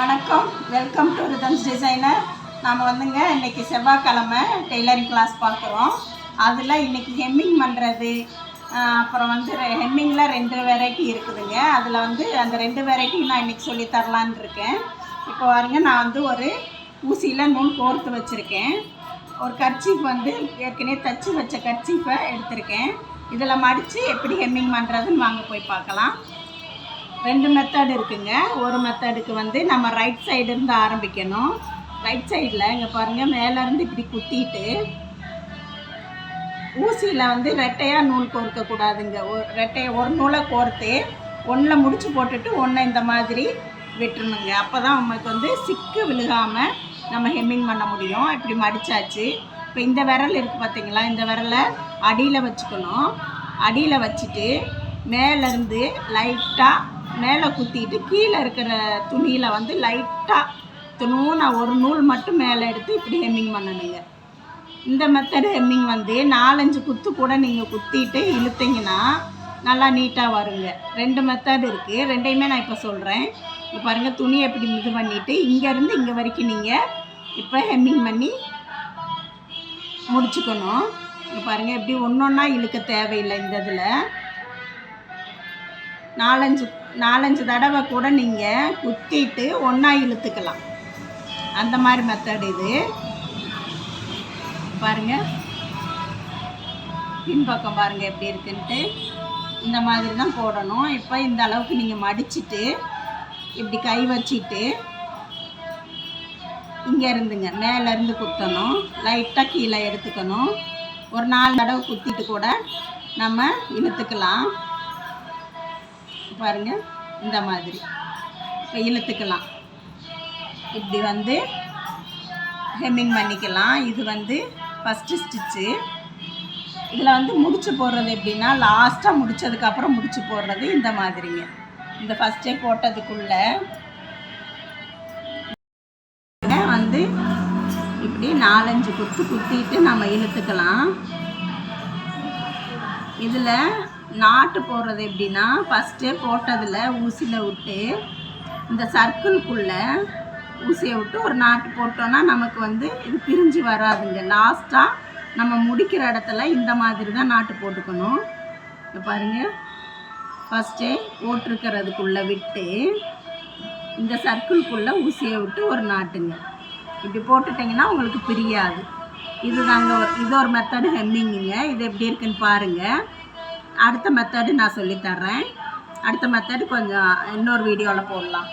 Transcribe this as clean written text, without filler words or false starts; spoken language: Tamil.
வணக்கம், வெல்கம் டு ரிதம்ஸ் டிசைனர். நம்ம வந்துங்க இன்றைக்கி செவ்வாய்க்கிழமை டெய்லரிங் கிளாஸ் பார்க்குறோம். அதில் இன்றைக்கி ஹெம்மிங் பண்ணுறது, அப்புறம் வந்து ஹெம்மிங்கில் 2 வெரைட்டி இருக்குதுங்க. அதில் வந்து அந்த 2 வெரைட்டியும் நான் இன்றைக்கி சொல்லித்தரலான் இருக்கேன். இப்போ பாருங்க, நான் வந்து ஒரு ஊசியில் நூல் கோர்த்து வச்சுருக்கேன். ஒரு கர்ச்சீஃப் வந்து ஏற்கனவே தச்சு வச்ச கர்ச்சீஃபை எடுத்திருக்கேன். இதில் மடித்து எப்படி ஹெம்மிங் பண்ணுறதுன்னு வாங்க போய் பார்க்கலாம். 2 மெத்தட் இருக்குங்க. ஒரு மெத்தடுக்கு வந்து நம்ம ரைட் சைடு இருந்து ஆரம்பிக்கணும். ரைட் சைடில் இங்கே பாருங்கள், மேலேருந்து இப்படி குத்திட்டு ஊசியில் வந்து ரெட்டையாக நூல் கோர்க்கக்கூடாதுங்க. ஒரு நூலை கோர்த்து ஒன்றில் முடிச்சு போட்டுட்டு ஒன்றை இந்த மாதிரி விட்டுருணுங்க. அப்போ தான் உங்களுக்கு வந்து சிக்கு விழுகாமல் நம்ம ஹெம்மிங் பண்ண முடியும். இப்படி மடித்தாச்சு. இப்போ இந்த விரல் இருக்குது பார்த்தீங்களா, இந்த விரலை அடியில் வச்சுக்கணும். அடியில் வச்சுட்டு மேலேருந்து லைட்டாக மேலே குத்திட்டு கீழே இருக்கிற துணியில் வந்து லைட்டாக நான் ஒரு நூல் மட்டும் மேலே எடுத்து இப்படி ஹெம்மிங் பண்ணணுங்க. இந்த மெத்தடு ஹெம்மிங் வந்து 4-5 குத்து கூட நீங்கள் குத்திட்டு இழுத்தீங்கன்னா நல்லா நீட்டாக வருங்க. 2 மெத்தட் இருக்குது. 2யுமே நான் இப்போ சொல்கிறேன். இப்போ பாருங்கள், துணியை எப்படி இது பண்ணிவிட்டு இங்கேருந்து இங்கே வரைக்கும் நீங்கள் இப்போ ஹெம்மிங் பண்ணி முடிச்சுக்கணும். இப்போ பாருங்கள், எப்படி ஒன்றா இழுக்க தேவையில்லை. இந்த இதில் 4-5 தடவை கூட நீங்கள் குத்திட்டு ஒன்றா இழுத்துக்கலாம். அந்த மாதிரி மெத்தட் இது. பாருங்கள், பின்பக்கம் பாருங்கள் எப்படி இருக்குன்ட்டு. இந்த மாதிரி தான் போடணும். இப்போ இந்த அளவுக்கு நீங்கள் மடிச்சுட்டு இப்படி கை வச்சிட்டு இங்கே இருந்துங்க மேலேருந்து குத்தணும். லைட்டாக கீழே எடுத்துக்கணும். ஒரு 4 தடவை குத்திட்டு கூட நம்ம இழுத்துக்கலாம். பாருங்கள், இந்த மாதிரி இப்போ இழுத்துக்கலாம். இப்படி வந்து ஹெம்மிங் பண்ணிக்கலாம். இது வந்து ஃபஸ்ட்டு ஸ்டிச்சு. இதில் வந்து முடிச்சு போடுறது எப்படின்னா, லாஸ்ட்டாக முடித்ததுக்கப்புறம் முடிச்சு போடுறது இந்த மாதிரிங்க. இந்த ஃபஸ்ட்டே போட்டதுக்குள்ளே வந்து இப்படி 4-5 குத்திட்டு நம்ம இழுத்துக்கலாம். இதில் நாட்டு போடுறது எப்படின்னா, ஃபஸ்ட்டே போட்டதில் ஊசியில் விட்டு இந்த சர்க்கிள்குள்ளே ஊசியை விட்டு ஒரு நாட்டு போட்டோன்னா நமக்கு வந்து இது பிரிஞ்சு வராதுங்க. லாஸ்ட்டாக நம்ம முடிக்கிற இடத்துல இந்த மாதிரி தான் நாட்டு போட்டுக்கணும். இப்போ பாருங்கள், ஃபஸ்ட்டே போட்டிருக்கிறதுக்குள்ளே விட்டு இந்த சர்க்கிள்குள்ளே ஊசியை விட்டு ஒரு நாட்டுங்க. இப்படி போட்டுட்டிங்கன்னா உங்களுக்கு பிரியாது. இது ஒரு மெத்தடு ஹெம்மிங்குங்க. இது எப்படி இருக்குன்னு பாருங்கள். அடுத்த மெத்தடு நான் சொல்லித்தர்றேன். அடுத்த மெத்தடு கொஞ்சம் இன்னொரு வீடியோவில் போடலாம்.